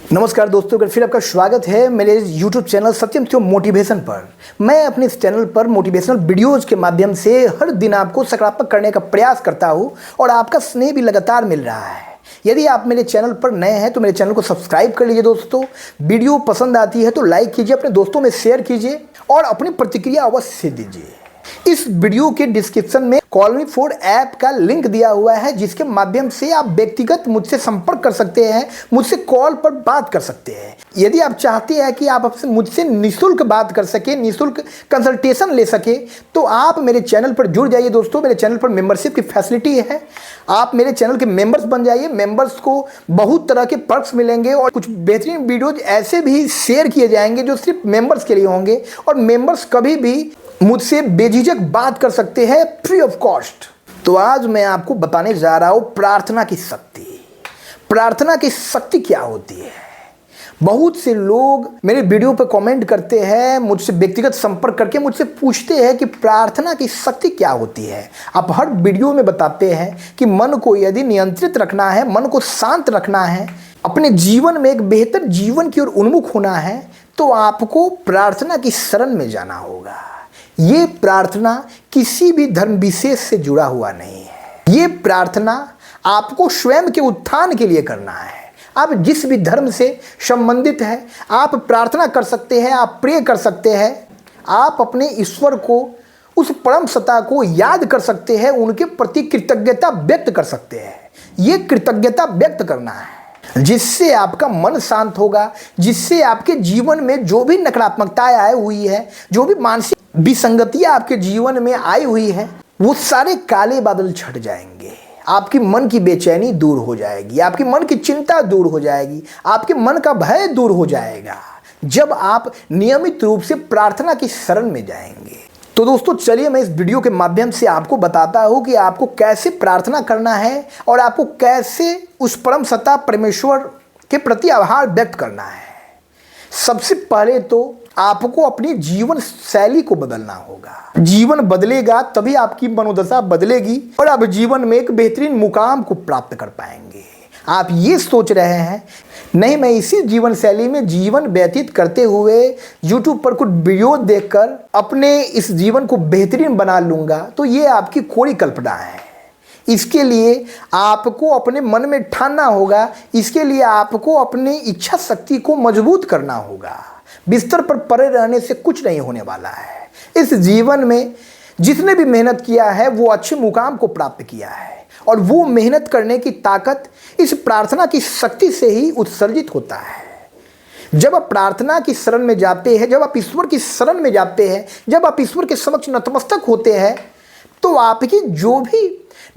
नमस्कार दोस्तों, फिर आपका स्वागत है मेरे YouTube चैनल सत्यम थियो मोटिवेशन पर। मैं अपने इस चैनल पर मोटिवेशनल वीडियोज़ के माध्यम से हर दिन आपको सकारात्मक करने का प्रयास करता हूं और आपका स्नेह भी लगातार मिल रहा है। यदि आप मेरे चैनल पर नए हैं तो मेरे चैनल को सब्सक्राइब कर लीजिए दोस्तों। वीडियो पसंद आती है तो लाइक कीजिए, अपने दोस्तों में शेयर कीजिए और अपनी प्रतिक्रिया अवश्य दीजिए। इस वीडियो के डिस्क्रिप्शन में कॉल मी फॉर ऐप का लिंक दिया हुआ है, जिसके माध्यम से आप व्यक्तिगत मुझसे संपर्क कर सकते हैं, मुझसे कॉल पर बात कर सकते हैं। यदि आप चाहते हैं कि आप मुझसे निःशुल्क बात कर सके, निःशुल्क कंसल्टेशन ले सके, तो आप मेरे चैनल पर जुड़ जाइए दोस्तों। मेरे चैनल पर मेंबरशिप की फैसिलिटी है, आप मेरे चैनल के मेंबर्स बन जाइए। मेंबर्स को बहुत तरह के पर्क्स मिलेंगे और कुछ बेहतरीन वीडियोज ऐसे भी शेयर किए जाएंगे जो सिर्फ मेंबर्स के लिए होंगे और मेंबर्स कभी भी मुझसे बेझिझक बात कर सकते हैं, फ्री ऑफ कॉस्ट। तो आज मैं आपको बताने जा रहा हूं प्रार्थना की शक्ति। प्रार्थना की शक्ति क्या होती है? बहुत से लोग मेरे वीडियो पर कमेंट करते हैं, मुझसे व्यक्तिगत संपर्क करके मुझसे पूछते हैं कि प्रार्थना की शक्ति क्या होती है। आप हर वीडियो में बताते हैं कि मन को यदि नियंत्रित रखना है, मन को शांत रखना है, अपने जीवन में एक बेहतर जीवन की ओर उन्मुख होना है, तो आपको प्रार्थना की शरण में जाना होगा। ये प्रार्थना किसी भी धर्म विशेष से जुड़ा हुआ नहीं है। ये प्रार्थना आपको स्वयं के उत्थान के लिए करना है। आप जिस भी धर्म से संबंधित है, आप प्रार्थना कर सकते हैं, आप प्रे कर सकते हैं, आप अपने ईश्वर को, उस परम सत्ता को याद कर सकते हैं, उनके प्रति कृतज्ञता व्यक्त कर सकते हैं। ये कृतज्ञता व्यक्त करना है, जिससे आपका मन शांत होगा, जिससे आपके जीवन में जो भी नकारात्मकताएं आई हुई है, जो भी मानसिक विसंगतियां आपके जीवन में आई हुई है, वो सारे काले बादल छट जाएंगे। आपकी मन की बेचैनी दूर हो जाएगी, आपकी मन की चिंता दूर हो जाएगी, आपके मन का भय दूर हो जाएगा जब आप नियमित रूप से प्रार्थना की शरण में जाएंगे। तो दोस्तों चलिए मैं इस वीडियो के माध्यम से आपको बताता हूं कि आपको कैसे प्रार्थना करना है और आपको कैसे उस परम सत्ता परमेश्वर के प्रति आभार व्यक्त करना है। सबसे पहले तो आपको अपनी जीवन शैली को बदलना होगा। जीवन बदलेगा तभी आपकी मनोदशा बदलेगी और आप जीवन में एक बेहतरीन मुकाम को प्राप्त कर पाएंगे। आप ये सोच रहे हैं, नहीं मैं इसी जीवन शैली में जीवन व्यतीत करते हुए YouTube पर कुछ वीडियो देखकर अपने इस जीवन को बेहतरीन बना लूँगा, तो ये आपकी कोरी कल्पना है। इसके लिए आपको अपने मन में ठानना होगा, इसके लिए आपको अपनी इच्छा शक्ति को मजबूत करना होगा। बिस्तर पर पड़े रहने से कुछ नहीं होने वाला है। इस जीवन में जिसने भी मेहनत किया है वो अच्छे मुकाम को प्राप्त किया है और वो मेहनत करने की ताकत इस प्रार्थना की शक्ति से ही उत्सर्जित होता है। जब आप प्रार्थना की शरण में जाते हैं, जब आप ईश्वर की शरण में जाते हैं, जब आप ईश्वर के समक्ष नतमस्तक होते हैं, तो आपकी जो भी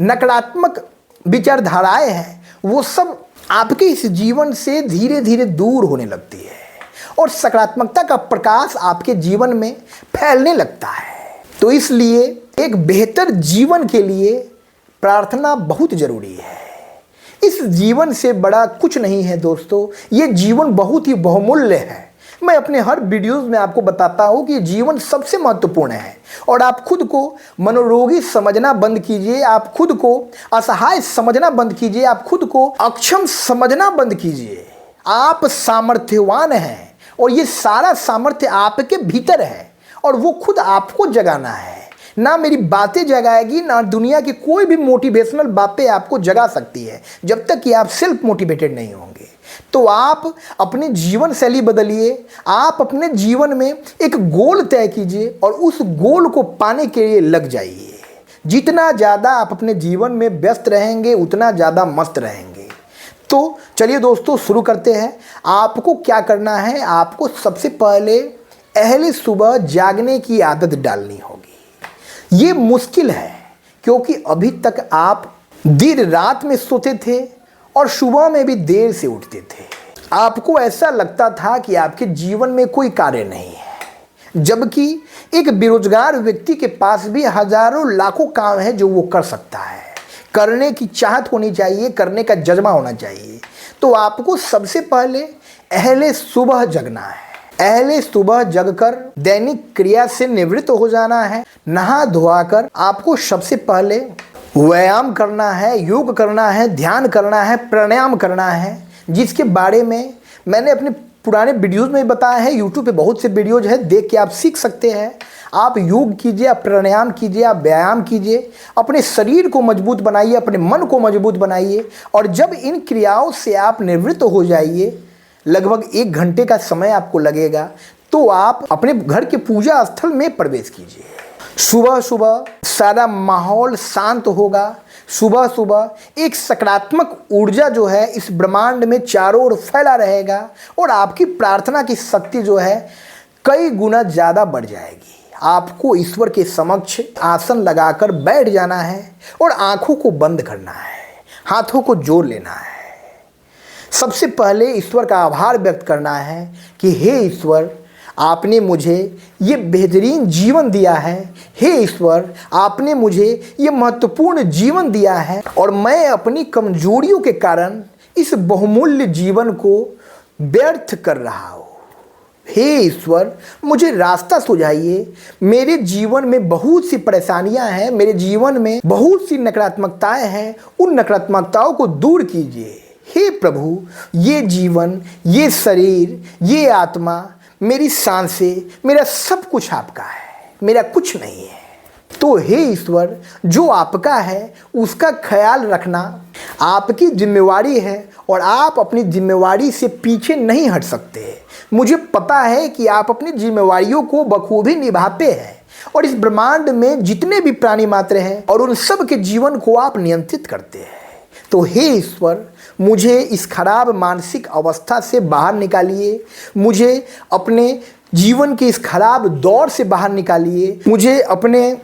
नकारात्मक विचारधाराएं हैं वो सब आपके इस जीवन से धीरे धीरे दूर होने लगती है और सकारात्मकता का प्रकाश आपके जीवन में फैलने लगता है। तो इसलिए एक बेहतर जीवन के लिए प्रार्थना बहुत जरूरी है। इस जीवन से बड़ा कुछ नहीं है दोस्तों, ये जीवन बहुत ही बहुमूल्य है। मैं अपने हर वीडियोस में आपको बताता हूँ कि जीवन सबसे महत्वपूर्ण है और आप खुद को मनोरोगी समझना बंद कीजिए, आप खुद को असहाय समझना बंद कीजिए, आप खुद को अक्षम समझना बंद कीजिए। आप सामर्थ्यवान हैं और ये सारा सामर्थ्य आपके भीतर है और वो खुद आपको जगाना है। ना मेरी बातें जगाएगी, ना दुनिया की कोई भी मोटिवेशनल बातें आपको जगा सकती है जब तक कि आप सेल्फ मोटिवेटेड नहीं होंगे। तो आप अपनी जीवन शैली बदलिए, आप अपने जीवन में एक गोल तय कीजिए और उस गोल को पाने के लिए लग जाइए। जितना ज़्यादा आप अपने जीवन में व्यस्त रहेंगे उतना ज़्यादा मस्त रहेंगे। तो चलिए दोस्तों शुरू करते हैं। आपको क्या करना है, आपको सबसे पहले पहले सुबह जागने की आदत डालनी होगी। ये मुश्किल है क्योंकि अभी तक आप देर रात में सोते थे और सुबह में भी देर से उठते थे। आपको ऐसा लगता था कि आपके जीवन में कोई कार्य नहीं है, जबकि एक बेरोजगार व्यक्ति के पास भी हजारों लाखों काम है जो वो कर सकता है। करने की चाहत होनी चाहिए, करने का जज्बा होना चाहिए। तो आपको सबसे पहले सुबह जगना है। पहले सुबह जगकर दैनिक क्रिया से निवृत्त हो जाना है। नहा धोआकर आपको सबसे पहले व्यायाम करना है, योग करना है, ध्यान करना है, प्राणायाम करना है, जिसके बारे में मैंने अपने पुराने वीडियोज़ में भी बताया है, यूट्यूब पे बहुत से वीडियोज़ है, देख के आप सीख सकते हैं। आप योग कीजिए, आप प्राणायाम कीजिए, आप व्यायाम कीजिए, अपने शरीर को मजबूत बनाइए, अपने मन को मजबूत बनाइए। और जब इन क्रियाओं से आप निवृत्त हो जाइए, लगभग 1 घंटे का समय आपको लगेगा, तो आप अपने घर के पूजा स्थल में प्रवेश कीजिए। सुबह सुबह सारा माहौल शांत होगा। सुबह सुबह एक सकारात्मक ऊर्जा जो है इस ब्रह्मांड में चारों ओर फैला रहेगा और आपकी प्रार्थना की शक्ति जो है कई गुना ज़्यादा बढ़ जाएगी। आपको ईश्वर के समक्ष आसन लगाकर बैठ जाना है और आंखों को बंद करना है, हाथों को जोड़ लेना है। सबसे पहले ईश्वर का आभार व्यक्त करना है कि हे ईश्वर, आपने मुझे ये बेहतरीन जीवन दिया है। हे ईश्वर, आपने मुझे ये महत्वपूर्ण जीवन दिया है और मैं अपनी कमजोरियों के कारण इस बहुमूल्य जीवन को व्यर्थ कर रहा हूँ। हे ईश्वर, मुझे रास्ता सुझाइए। मेरे जीवन में बहुत सी परेशानियां हैं, मेरे जीवन में बहुत सी नकारात्मकताएं हैं, उन नकारात्मकताओं को दूर कीजिए। हे प्रभु, ये जीवन, ये शरीर, ये आत्मा, मेरी सांसें, मेरा सब कुछ आपका है, मेरा कुछ नहीं है। तो हे ईश्वर, जो आपका है उसका ख्याल रखना आपकी जिम्मेवारी है और आप अपनी जिम्मेवारी से पीछे नहीं हट सकते। मुझे पता है कि आप अपनी जिम्मेवारियों को बखूबी निभाते हैं और इस ब्रह्मांड में जितने भी प्राणी मात्र हैं और उन सब के जीवन को आप नियंत्रित करते हैं। तो हे ईश्वर, मुझे इस खराब मानसिक अवस्था से बाहर निकालिए, मुझे अपने जीवन के इस खराब दौर से बाहर निकालिए, मुझे अपने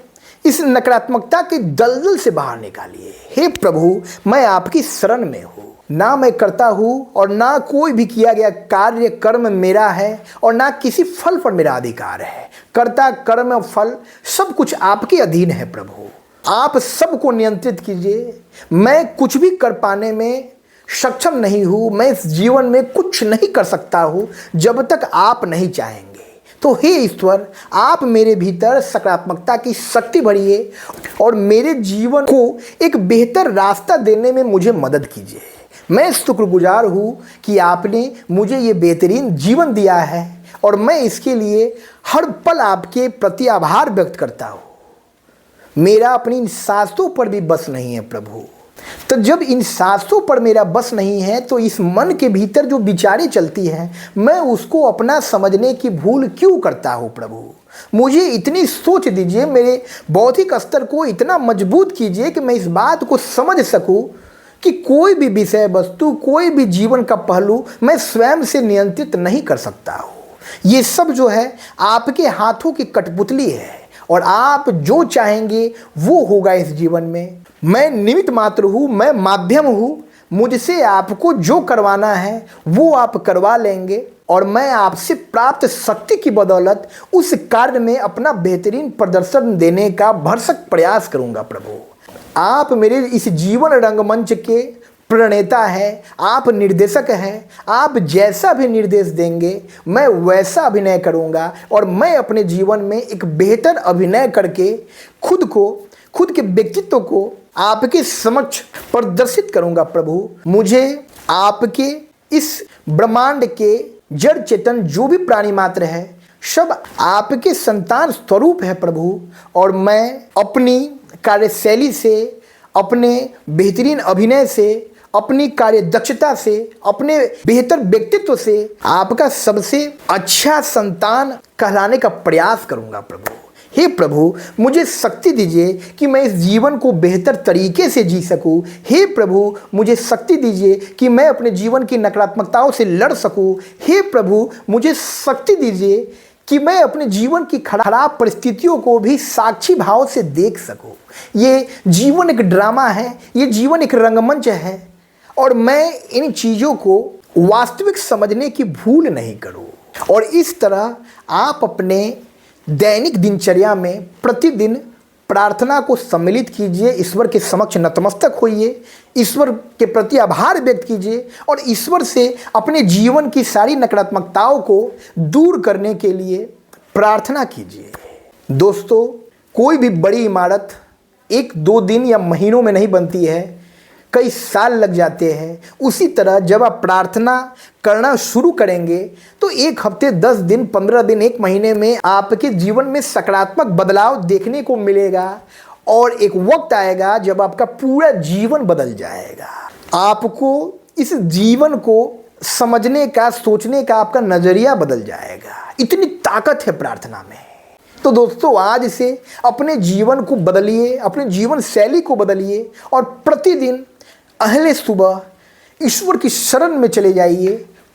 इस नकारात्मकता के दलदल से बाहर निकालिए। हे प्रभु, मैं आपकी शरण में हूँ। ना मैं करता हूँ और ना कोई भी किया गया कार्य कर्म मेरा है और ना किसी फल पर मेरा अधिकार है। कर्ता कर्म फल सब कुछ आपके अधीन है। प्रभु, आप सबको नियंत्रित कीजिए। मैं कुछ भी कर पाने में सक्षम नहीं हूँ, मैं इस जीवन में कुछ नहीं कर सकता हूँ जब तक आप नहीं चाहेंगे। तो हे ईश्वर, आप मेरे भीतर सकारात्मकता की शक्ति भरिए और मेरे जीवन को एक बेहतर रास्ता देने में मुझे मदद कीजिए। मैं शुक्रगुजार हूँ कि आपने मुझे ये बेहतरीन जीवन दिया है और मैं इसके लिए हर पल आपके प्रति आभार व्यक्त करता हूँ। मेरा अपनी इन सांसों पर भी बस नहीं है प्रभु। तो जब इन सांसों पर मेरा बस नहीं है तो इस मन के भीतर जो विचारें चलती हैं, मैं उसको अपना समझने की भूल क्यों करता हूँ प्रभु। मुझे इतनी सोच दीजिए, मेरे बौद्धिक स्तर को इतना मजबूत कीजिए कि मैं इस बात को समझ सकूं कि कोई भी विषय वस्तु, कोई भी जीवन का पहलू मैं स्वयं से नियंत्रित नहीं कर सकता हूँ। ये सब जो है आपके हाथों की कठपुतली है और आप जो चाहेंगे वो होगा इस जीवन में। मैं निमित्त मात्र हूँ, मैं माध्यम हूँ। मुझसे आपको जो करवाना है वो आप करवा लेंगे और मैं आपसे प्राप्त शक्ति की बदौलत उस कार्य में अपना बेहतरीन प्रदर्शन देने का भरसक प्रयास करूँगा। प्रभु, आप मेरे इस जीवन रंगमंच के प्रणेता है, आप निर्देशक हैं। आप जैसा भी निर्देश देंगे मैं वैसा अभिनय करूंगा और मैं अपने जीवन में एक बेहतर अभिनय करके खुद के व्यक्तित्व को आपके समक्ष प्रदर्शित करूंगा। प्रभु, मुझे आपके इस ब्रह्मांड के जड़ चेतन जो भी प्राणी मात्र है सब आपके संतान स्वरूप है प्रभु, और मैं अपनी कार्यशैली से, अपने बेहतरीन अभिनय से, अपनी कार्य दक्षता से, अपने बेहतर व्यक्तित्व से आपका सबसे अच्छा संतान कहलाने का प्रयास करूंगा। प्रभु, हे प्रभु, मुझे शक्ति दीजिए कि मैं इस जीवन को बेहतर तरीके से जी सकूं। हे प्रभु, मुझे शक्ति दीजिए कि मैं अपने जीवन की नकारात्मकताओं से लड़ सकूं। हे प्रभु, मुझे शक्ति दीजिए कि मैं अपने जीवन की खराब परिस्थितियों को भी साक्षी भाव से देख सकूं। ये जीवन एक ड्रामा है, ये जीवन एक रंगमंच है और मैं इन चीज़ों को वास्तविक समझने की भूल नहीं करूं। और इस तरह आप अपने दैनिक दिनचर्या में प्रतिदिन प्रार्थना को सम्मिलित कीजिए, ईश्वर के समक्ष नतमस्तक होइए, ईश्वर के प्रति आभार व्यक्त कीजिए और ईश्वर से अपने जीवन की सारी नकारात्मकताओं को दूर करने के लिए प्रार्थना कीजिए। दोस्तों, कोई भी बड़ी इमारत 1-2 दिन या महीनों में नहीं बनती है। कई साल लग जाते हैं, उसी तरह जब आप प्रार्थना करना शुरू करेंगे तो 1 हफ्ते, 10 दिन, 15 दिन, 1 महीने में आपके जीवन में सकारात्मक बदलाव देखने को मिलेगा और एक वक्त आएगा जब आपका पूरा जीवन बदल जाएगा। आपको इस जीवन को समझने का, सोचने का आपका नजरिया बदल जाएगा। इतनी ताकत है प्रार्थना में। तो दोस्तों, आज से अपने जीवन को बदलिए, अपने जीवन शैली को बदलिए और प्रतिदिन अहले सुबह ईश्वर की शरण में चले जाइए,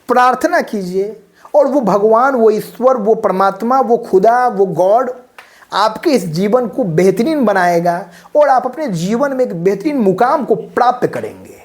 प्रार्थना कीजिए और वो भगवान, वो ईश्वर, वो परमात्मा, वो खुदा, वो गॉड आपके इस जीवन को बेहतरीन बनाएगा और आप अपने जीवन में एक बेहतरीन मुकाम को प्राप्त करेंगे।